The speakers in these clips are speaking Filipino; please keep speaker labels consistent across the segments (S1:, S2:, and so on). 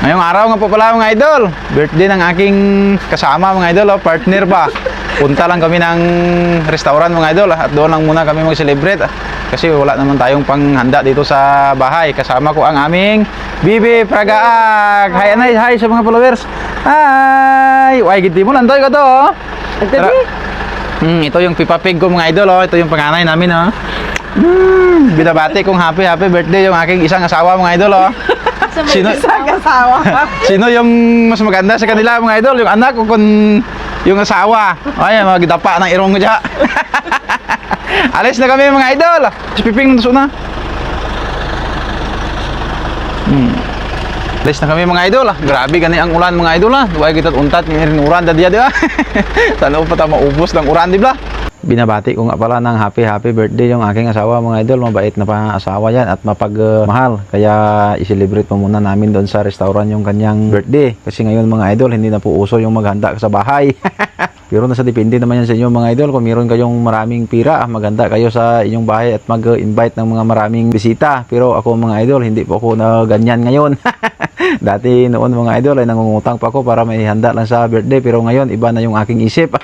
S1: Ngayong araw nga po pala mga idol, birthday ng aking kasama mga idol, partner ba. Punta lang kami ng restaurant mga idol at doon lang muna kami mag-celebrate kasi wala naman tayong panghanda dito sa bahay. Kasama ko ang aming Bibi Pragaag. Hi Anay, hi sa mga followers. Hi! Uy, giti mo lantoy ko to oh. Ito yung Pippa Pig ko mga idol oh. Ito yung panganay namin oh. Binabati kong happy birthday yung aking isang asawa mga idol oh. Sino yung mas maganda sa kanila mga idol? Yung anak o yung asawa? Ay, magdapa ng irong ko dyan. Alis na kami mga idol. Si Piping nandun na. Alis na kami mga idol. Grabe gani ang ulan mga idol. Duway kita untat ni rin uran dadya di ba? Sana pa ta maubos ng uran di ba? Binabati ko nga pala ng happy birthday yung aking asawa mga idol. Mabait na pa asawa yan at mapagmahal. Kaya i-celebrate pa muna namin doon sa restaurant yung kanyang birthday. Kasi ngayon mga idol, hindi na po uso yung maghanda sa bahay. Pero nasa depende naman yan sa inyo mga idol. Kung meron kayong maraming pira, maganda kayo sa inyong bahay at mag-invite ng mga maraming bisita. Pero ako mga idol, hindi po ako na ganyan ngayon. Dati noon mga idol ay nangungutang pa ako para may handa lang sa birthday. Pero ngayon iba na yung aking isip.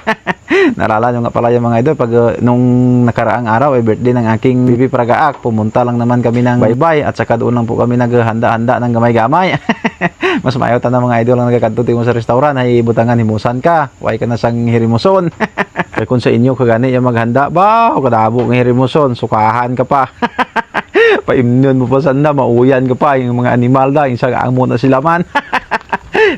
S1: Naalala nyo nga pala yung mga idol pag nung nakaraang araw ay birthday ng aking Bibi Pragaag, pumunta lang naman kami ng baybay at saka doon lang po kami naghanda-handa ng gamay-gamay. Mas maayot na mga idol ang nagkakantuti mo sa restaurant ay butangan himusan ka, huwag ka na sang hirimuson. Kaya kung sa inyo kagani yung maghanda ba, kadabo ng hirimuson, sukahan ka pa. Paimnon mo pa sanda, mauyan ka pa yung mga animal da, yung amo na sila man.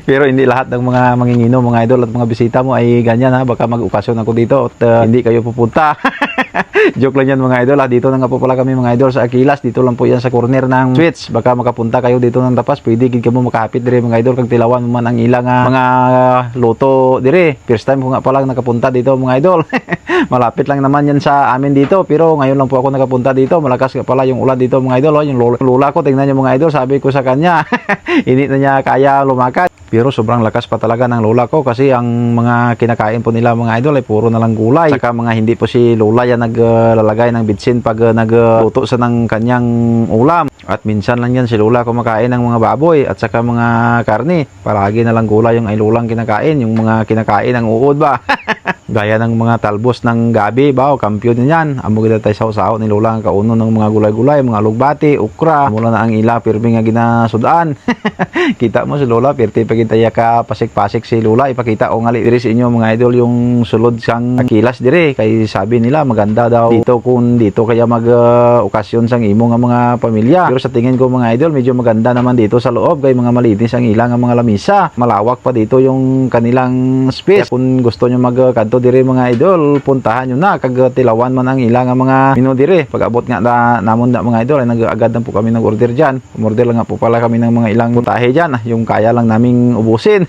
S1: Pero hindi lahat ng mga mangingino, mga idol at mga bisita mo ay ganyan ha. Baka mag-okasyon ako dito at hindi kayo pupunta. Joke lang yan mga idol ha. Dito na nga po pala kami mga idol sa Aquilas. Dito lang po yan sa corner ng Switch. Baka makapunta kayo dito ng tapas. Pwede gid mo makahapit dire mga idol. Kag tilawan mo man ang ilang mga loto dire. First time ko nga pala nakapunta dito mga idol. Malapit lang naman yan sa amin dito. Pero ngayon lang po ako nakapunta dito. Malakas nga pala yung ulan dito mga idol. Yung lola ko, tingnan nyo mga idol. Sabi ko sa kanya, hindi na niya kaya lumakad. Pero sobrang lakas pa talaga ng lola ko kasi ang mga kinakain po nila mga idol ay puro na lang gulay. Saka mga hindi po si lola yan naglalagay ng bitsin pag nagluto sa ng kanyang ulam. At minsan lang yan si lola kumakain ng mga baboy at saka mga karne. Palagi na lang gulay yung ay lolang kinakain. Yung mga kinakain ng uod ba? Gaya ng mga talbos ng gabi ba o kampyon niyan. Amo gid tay saw-saw ni lola ang kauno ng mga gulay-gulay, mga lugbati, ukra. Mula na ang ila pirmi nga ginasudaan. Kita mo si lola pirti pagintaya ka pasik-pasik si lola. Ipakita o ngali diri sa inyo mga idol yung sulod sang Aquilas dire kay sabi nila maganda daw dito kung dito kaya mag okasyon sang imo nga mga pamilya. Pero sa tingin ko mga idol medyo maganda naman dito sa loob kay mga malinis ang ilang nga mga lamisa. Malawak pa dito yung kanilang space. Kung gusto nyo magkanto dire mga idol, puntahan nyo na kag tilawan man ang ilang nga mga menu dire. Pag abot nga namon na mga idol ay nag-agad na po kami nag-order diyan. Umorder lang nga po pala kami ng mga ilang puntahe diyan, yung kaya lang naming ubusin.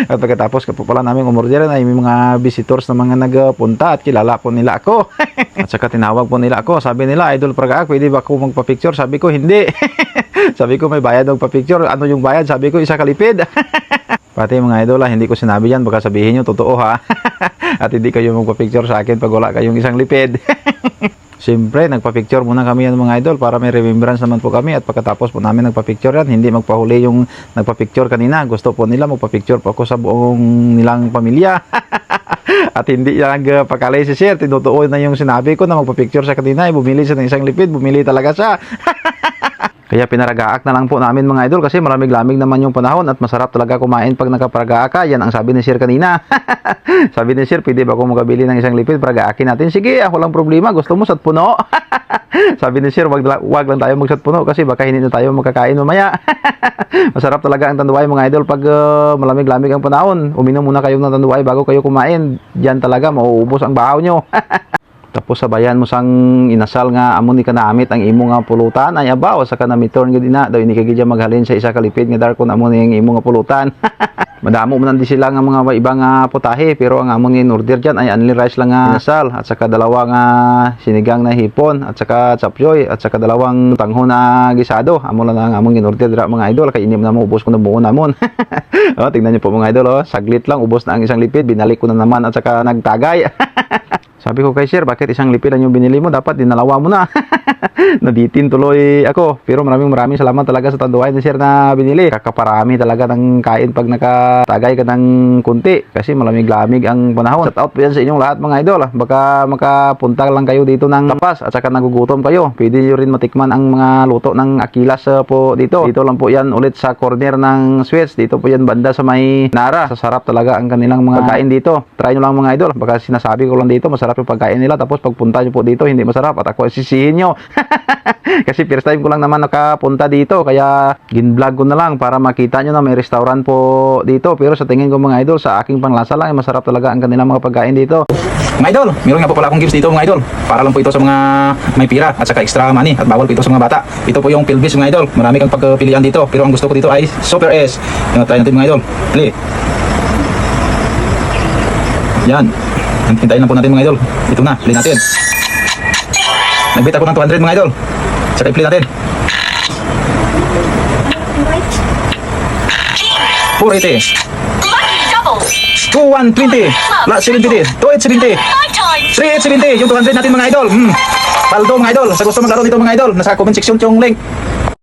S1: At pagkatapos ka po pala namin umorder ay may mga visitors na mga nagpunta at kilala po nila ako. At saka tinawag po nila ako. Sabi nila, Idol Pragaag, pwede ba ako magpa-picture? Sabi ko, hindi. Sabi ko, may bayad magpa-picture. Ano yung bayad? Sabi ko, isa kalipid. Pati mga idol, hindi ko sinabi yan. Baka sabihin nyo, totoo ha. At hindi kayo magpa-picture sa akin pag wala kayong isang lipid. Siyempre, nagpa-picture muna kami yan mga idol para may remembrance naman po kami at pagkatapos po namin nagpa-picture yan, hindi magpahuli yung nagpa-picture kanina. Gusto po nila magpa-picture po ako sa buong nilang pamilya. At hindi nagpakalay si sir, tinutuon na yung sinabi ko na magpa-picture sa kanina, bumili siya ng isang lipid, bumili talaga siya. Kaya pinaragaak na lang po namin mga idol kasi malamig-lamig naman yung panahon at masarap talaga kumain pag nakaparagaak ka. Yan ang sabi ni sir kanina. Sabi ni sir, pwede ba akong makabili ng isang lipid? Paragaakin natin. Sige, ako lang problema. Gusto mo sat puno? Sabi ni sir, wag lang tayo magsat puno kasi baka hindi na tayo makakain mamaya. Masarap talaga ang tanduay mga idol pag malamig-lamig ang panahon. Uminom muna kayo ng tanduay bago kayo kumain. Diyan talaga mauubos ang bahaw nyo. Tapos sabayan mo sang inasal nga amo ni kanamit ang imo nga pulutan ay abaw sa kanamiton gid ina daw ini kay gid maghalin sa isa kalipid nga darkon amo ni ang imo nga pulutan. Madamo man di sila nga mga ibang putahe pero ang amon nga order diyan ay only rice lang nga inasal at saka dalawang sinigang na hipon at saka chapyoy at saka dalawang tanghon na gisado. Amo lang ang amon ginorder dira mga idol kay inim na mo ubos ko na buo namon. Tingnan niyo po mga idol saglit lang ubos na ang isang lipid binalik ko na naman at saka nagtagay. Sabi ko kay sir, bakit isang lipi lang yung binili mo? Dapat dinalawa mo na. Naditin tuloy ako. Pero maraming salamat talaga sa tanduay ni sir na binili. Kakaparami talaga ng kain pag nakatagay ka ng kunti. Kasi malamig-lamig ang panahon. Shout out po yan sa inyong lahat mga idol. Baka makapunta lang kayo dito ng Lapas at saka nagugutom kayo. Pwede nyo rin matikman ang mga luto ng Akilas po dito. Dito lang po yan ulit sa corner ng Sweets. Dito po yan banda sa may Nara. Sasarap talaga ang kanilang mga pagkain dito. Try nyo lang mga idol. Baka sinasabi ko lang dito, masarap yung pagkain nila. Tapos pagpunta nyo po dito, hindi masarap. At ako sisihin nyo. Kasi first time ko lang naman nakapunta dito. Kaya ginvlog ko na lang para makita nyo na may restaurant po dito. Pero sa tingin ko mga idol, sa aking panglasa lang, masarap talaga ang kanilang mga pagkain dito. Mga idol, meron nga po pala akong gifts dito mga idol. Para lang po ito sa mga may pira at saka extra money. At bawal po ito sa mga bata. Ito po yung Pilbis mga idol. Marami kang pagpilian dito. Pero ang gusto ko dito ay Super S. Yung try natin mga idol. Play. Yan. Hintayin lang po natin mga idol. Ito na, play natin. Nagbit ako ng 200 mga idol. Saka i-play natin. 480. 2120. Lot 720. 2870. 3870. Yung 200 natin mga idol. Paldo mga idol. Sa gusto maglaro dito mga idol, nasa comment section yung link.